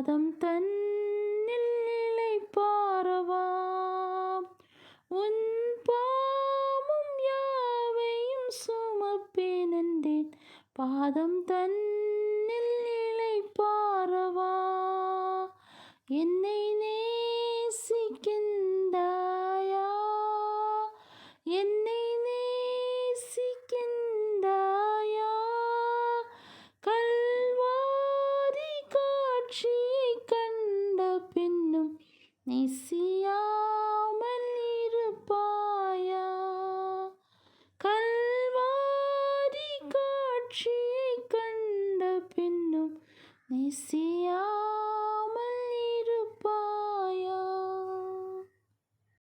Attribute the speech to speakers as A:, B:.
A: பாதம் தன்னில் இளைப்பாறவா. உன் பாவம் யாவையும் சுமப்பேன் என்றேன், பாதம் தன்னில் இளைப்பாறவா. என்னை நேசிக்கின்றாயா, என்னை நேசிக்கின்றாயா. கல்வாரி காட்சியை கண்ட பின்னும் நேசி